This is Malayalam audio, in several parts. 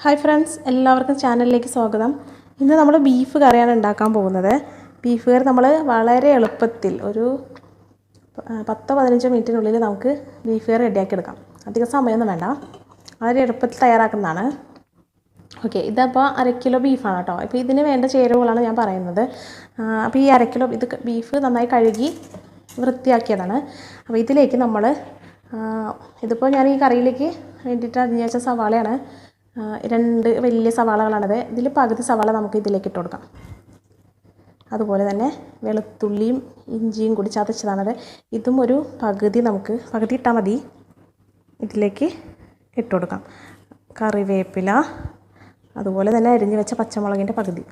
ഹായ് ഫ്രണ്ട്സ്, എല്ലാവർക്കും ചാനലിലേക്ക് സ്വാഗതം. ഇന്ന് നമ്മൾ ബീഫ് കറിയാണ് ഉണ്ടാക്കാൻ പോകുന്നത്. ബീഫ് കറി നമ്മൾ വളരെ എളുപ്പത്തിൽ ഒരു 10-15 മിനിറ്റിനുള്ളിൽ നമുക്ക് ബീഫ് കറി റെഡിയാക്കി എടുക്കാം. അധികം സമയമൊന്നും വേണ്ട, വളരെ എളുപ്പത്തിൽ തയ്യാറാക്കുന്നതാണ്. ഓക്കെ, ഇതപ്പോൾ 1/2 കിലോ ബീഫാണ് കേട്ടോ. ഇപ്പോൾ ഇതിന് വേണ്ട ചേരുവകളാണ് ഞാൻ പറയുന്നത്. അപ്പോൾ ഈ 1/2 കിലോ ഇത് ബീഫ് നന്നായി കഴുകി വൃത്തിയാക്കിയതാണ്. അപ്പോൾ ഇതിലേക്ക് നമ്മൾ ഇതിപ്പോൾ ഞാൻ ഈ കറിയിലേക്ക് വേണ്ടിയിട്ട് അരിഞ്ഞ് വെച്ച സവാളയാണ്. 2 വലിയ സവാളകളാണത്. ഇതിൽ പകുതി സവാള നമുക്ക് ഇതിലേക്ക് ഇട്ട് കൊടുക്കാം. അതുപോലെ തന്നെ വെളുത്തുള്ളിയും ഇഞ്ചിയും കൂടി ചതച്ചതാണത്. ഇതും ഒരു പകുതി ഇട്ടാൽ മതി. ഇതിലേക്ക് ഇട്ട് കൊടുക്കാം. കറിവേപ്പില, അതുപോലെ തന്നെ അരിഞ്ഞ് വെച്ച പച്ചമുളകിൻ്റെ പകുതി.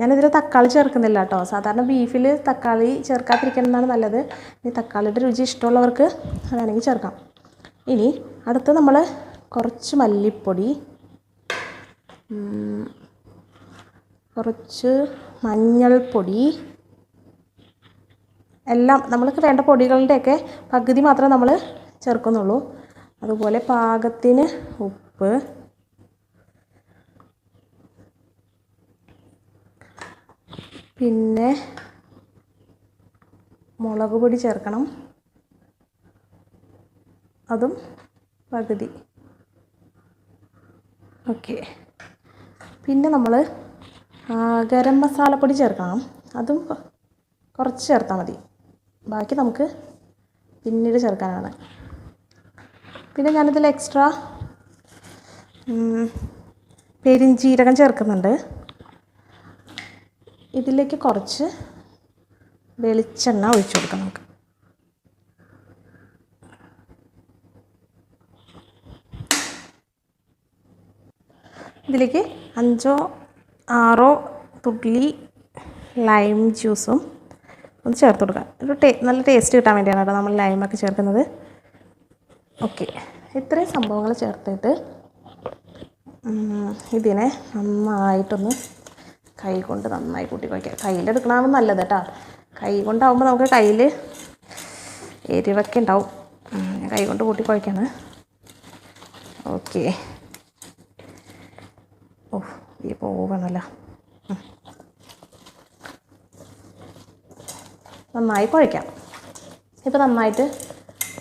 ഞാനിതിൽ തക്കാളി ചേർക്കുന്നില്ല കേട്ടോ. സാധാരണ ബീഫിൽ തക്കാളി ചേർക്കാതിരിക്കുന്നതാണ് നല്ലത്. ഈ തക്കാളിയുടെ രുചി ഇഷ്ടമുള്ളവർക്ക് വേണമെങ്കിൽ ചേർക്കാം. ഇനി അടുത്ത് നമ്മൾ കുറച്ച് മല്ലിപ്പൊടി, കുറച്ച് മഞ്ഞൾപ്പൊടി, എല്ലാം നമ്മൾക്ക് വേണ്ട പൊടികളുടെയൊക്കെ പകുതി മാത്രമേ നമ്മൾ ചേർക്കുന്നുള്ളൂ. അതുപോലെ പാകത്തിന് ഉപ്പ്, പിന്നെ മുളക് പൊടി ചേർക്കണം, അതും പകുതി. ഓക്കെ, പിന്നെ നമ്മൾ ഗരം മസാലപ്പൊടി ചേർക്കണം. അതും കുറച്ച് ചേർത്താൽ മതി, ബാക്കി നമുക്ക് പിന്നീട് ചേർക്കാനാണ്. പിന്നെ ഞാനിതിൽ എക്സ്ട്രാ പെരിഞ്ജീരകം ചേർക്കുന്നുണ്ട്. ഇതിലേക്ക് കുറച്ച് വെളിച്ചെണ്ണ ഒഴിച്ചു കൊടുക്കാം നമുക്ക്. ഇതിലേക്ക് 5-6 തുള്ളി ലൈം ജ്യൂസും ഒന്ന് ചേർത്ത് കൊടുക്കാം. ഒരു നല്ല ടേസ്റ്റ് കിട്ടാൻ വേണ്ടിയാണ് കേട്ടോ നമ്മൾ ലൈമൊക്കെ ചേർക്കുന്നത്. ഓക്കെ, ഇത്രയും സംഭവങ്ങൾ ചേർത്തിട്ട് ഇതിനെ നന്നായിട്ടൊന്ന് കൈ കൊണ്ട് നന്നായി കൂട്ടി കുഴയ്ക്കുക. കയ്യിലെടുക്കണമെന്ന് നല്ലത് കേട്ടോ. കൈ കൊണ്ടാവുമ്പോൾ നമുക്ക് കയ്യിൽ എരിവൊക്കെ ഉണ്ടാവും. കൈ കൊണ്ട് കൂട്ടി കുഴയ്ക്കാണ്. ഓക്കെ, ഈ പോകണമല്ലോ. നന്നായി കുഴയ്ക്കാം. ഇപ്പോൾ നന്നായിട്ട്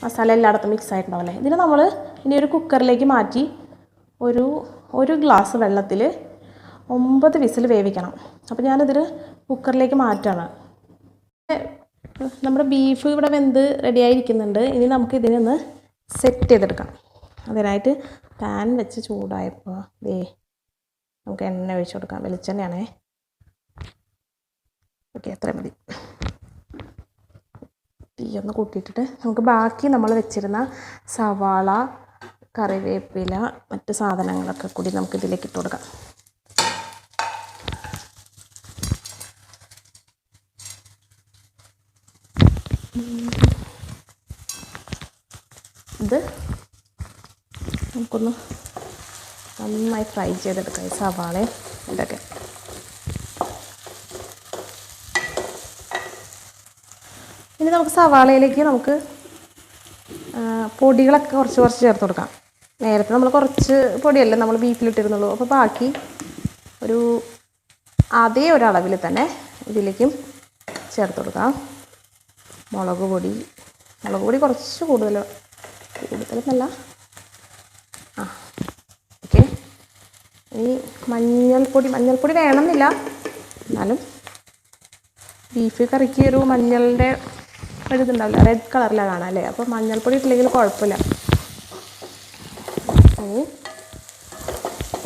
മസാല എല്ലായിടത്തും മിക്സ് ആയിട്ടുണ്ടാവില്ലേ. ഇതിന് നമ്മൾ ഇനി ഒരു കുക്കറിലേക്ക് മാറ്റി ഒരു ഗ്ലാസ് വെള്ളത്തിൽ 9 വിസിൽ വേവിക്കണം. അപ്പോൾ ഞാനിതിൽ കുക്കറിലേക്ക് മാറ്റാണ്. നമ്മുടെ ബീഫ് ഇവിടെ വെന്ത് റെഡിയായിരിക്കുന്നുണ്ട്. ഇനി നമുക്ക് ഇതിനൊന്ന് സെറ്റ് ചെയ്തെടുക്കാം. അതിനായിട്ട് പാൻ വെച്ച് ചൂടായപ്പോൾ നമുക്ക് എണ്ണ ഒഴിച്ച് കൊടുക്കാം. വെളിച്ചെണ്ണയാണേ. ഓക്കെ, അത്രയും മതി. തീയൊന്ന് കൂട്ടിയിട്ടിട്ട് നമുക്ക് ബാക്കി നമ്മൾ വെച്ചിരുന്ന സവാള, കറിവേപ്പില, മറ്റ് സാധനങ്ങളൊക്കെ കൂടി നമുക്ക് ഇതിലേക്ക് ഇട്ട് കൊടുക്കാം. ഇത് നമുക്കൊന്ന് നന്നായി ഫ്രൈ ചെയ്തെടുക്കാം. ഈ സവാളയും ഇതൊക്കെ ഇനി നമുക്ക് സവാളയിലേക്ക് നമുക്ക് പൊടികളൊക്കെ കുറച്ച് ചേർത്ത് കൊടുക്കാം. നേരത്തെ നമ്മൾ കുറച്ച് പൊടിയല്ലേ നമ്മൾ ബീഫിലിട്ടിരുന്നുള്ളൂ. അപ്പോൾ ബാക്കി അതേ ഒരളവിൽ തന്നെ ഇതിലേക്കും ചേർത്ത് കൊടുക്കാം. മുളക് പൊടി കുറച്ച് കൂടുതലൊന്നല്ല. ഓക്കെ, ഈ മഞ്ഞൾപ്പൊടി വേണമെന്നില്ല, എന്നാലും ബീഫ് കറിക്ക് ഒരു മഞ്ഞളുടെ ഒരിതുണ്ടാവില്ല, റെഡ് കളറിലാണ് കാണാം അല്ലേ. അപ്പോൾ മഞ്ഞൾപ്പൊടി ഇട്ടില്ലെങ്കിൽ കുഴപ്പമില്ല.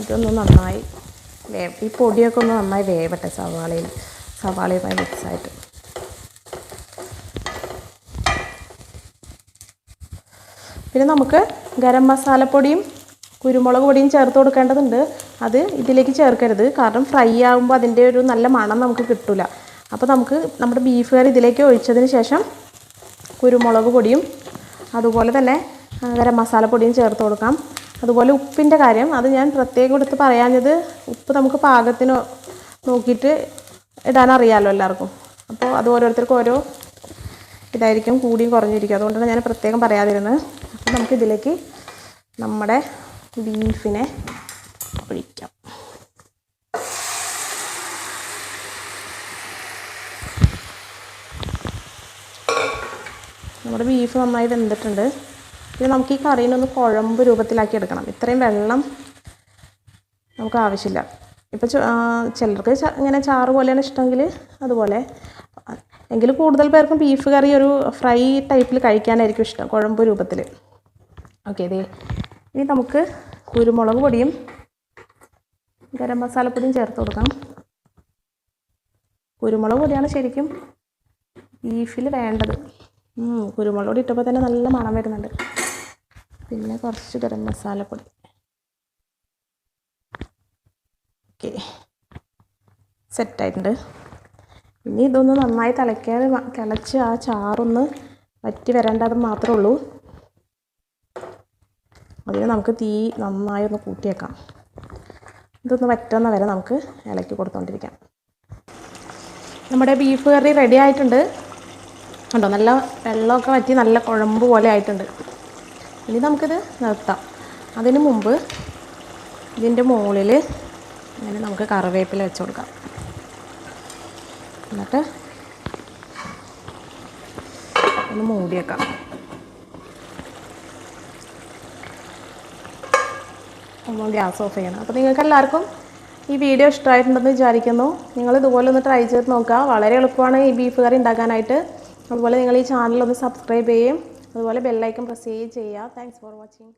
ഇതൊന്ന് നന്നായി ഈ പൊടിയൊക്കെ ഒന്ന് നന്നായി വേവട്ടെ സവാളയുമായി മിക്സായിട്ട്. പിന്നെ നമുക്ക് ഗരം മസാലപ്പൊടിയും കുരുമുളക് പൊടിയും ചേർത്ത് കൊടുക്കേണ്ടതുണ്ട്. അത് ഇതിലേക്ക് ചേർക്കരുത്, കാരണം ഫ്രൈ ആകുമ്പോൾ അതിൻ്റെ ഒരു നല്ല മണം നമുക്ക് കിട്ടില്ല. അപ്പോൾ നമുക്ക് നമ്മുടെ ബീഫ് കറി ഇതിലേക്ക് ഒഴിച്ചതിന് ശേഷം കുരുമുളക് പൊടിയും അതുപോലെ തന്നെ ഗരം മസാലപ്പൊടിയും ചേർത്ത് കൊടുക്കാം. അതുപോലെ ഉപ്പിൻ്റെ കാര്യം അത് ഞാൻ പ്രത്യേകം എടുത്ത് പറയാഞ്ഞത്, ഉപ്പ് നമുക്ക് പാകത്തിന് നോക്കിയിട്ട് ഇടാനറിയാമല്ലോ എല്ലാവർക്കും. അപ്പോൾ അത് ഓരോരുത്തർക്കും ഓരോ ഇതായിരിക്കും, കൂടിയും കുറഞ്ഞിരിക്കും. അതുകൊണ്ടാണ് ഞാൻ പ്രത്യേകം പറയാതിരുന്നത്. അപ്പോൾ നമുക്കിതിലേക്ക് നമ്മുടെ ബീഫിനെ ഒഴിക്കാം. നമ്മുടെ ബീഫ് നന്നായി വെന്തിട്ടുണ്ട്. ഇത് നമുക്ക് ഈ കറീനൊന്ന് കുഴമ്പ് രൂപത്തിലാക്കി എടുക്കണം. ഇത്രയും വെള്ളം നമുക്ക് ആവശ്യമില്ല. ഇപ്പോൾ ചിലർക്ക് ഇങ്ങനെ ചാറ് പോലെയാണ് ഇഷ്ടമെങ്കിൽ അതുപോലെ. എങ്കിൽ കൂടുതൽ പേർക്കും ബീഫ് കറി ഒരു ഫ്രൈ ടൈപ്പിൽ കഴിക്കാനായിരിക്കും ഇഷ്ടം, കുഴമ്പ് രൂപത്തിൽ. ഓക്കെ, ഇനി നമുക്ക് കുരുമുളക് പൊടിയും ഗരം മസാലപ്പൊടിയും ചേർത്ത് കൊടുക്കാം. കുരുമുളക് പൊടിയാണ് ശരിക്കും ബീഫിൽ വേണ്ടത്. കുരുമുളക് പൊടി ഇട്ടപ്പോൾ തന്നെ നല്ല മണം വരുന്നുണ്ട്. പിന്നെ കുറച്ച് ഗരം മസാലപ്പൊടി. ഓക്കെ, സെറ്റായിട്ടുണ്ട്. ഇനി ഇതൊന്ന് നന്നായി തിളച്ച് ആ ചാറൊന്ന് വറ്റി വരേണ്ടത് മാത്രമേ ഉള്ളൂ. അതിന് നമുക്ക് തീ നന്നായി ഒന്ന് കൂട്ടിയേക്കാം. ഇതൊന്ന് വറ്റുന്ന വരെ നമുക്ക് ഇളക്കി കൊടുത്തുകൊണ്ടിരിക്കാം. നമ്മുടെ ബീഫ് കറി റെഡി ആയിട്ടുണ്ട്. കണ്ടോ, നല്ല വെള്ളമൊക്കെ വറ്റി നല്ല കുഴമ്പ് പോലെ ആയിട്ടുണ്ട്. ഇനി നമുക്കിത് നിർത്താം. അതിന് മുമ്പ് ഇതിൻ്റെ മുകളിൽ ഇങ്ങനെ നമുക്ക് കറിവേപ്പില വെച്ച് കൊടുക്കാം. എന്നിട്ട് ഒന്ന് മൂടി വെക്കാം. നമ്മൾ ഗ്യാസ് ഓഫ് ചെയ്യണം. അപ്പോൾ നിങ്ങൾക്ക് എല്ലാവർക്കും ഈ വീഡിയോ ഇഷ്ടമായിട്ടുണ്ടെന്ന് വിചാരിക്കുന്നു. നിങ്ങൾ ഇതുപോലെ ഒന്ന് ട്രൈ ചെയ്ത് നോക്കുക. വളരെ എളുപ്പമാണ് ഈ ബീഫ് കറി ഉണ്ടാക്കാനായിട്ട്. അതുപോലെ നിങ്ങൾ ഈ ചാനൽ ഒന്ന് സബ്സ്ക്രൈബ് ചെയ്യുകയും അതുപോലെ ബെല്ലൈക്കൺ പ്രസ് ചെയ്യുകയും ചെയ്യുക. Thanks for watching.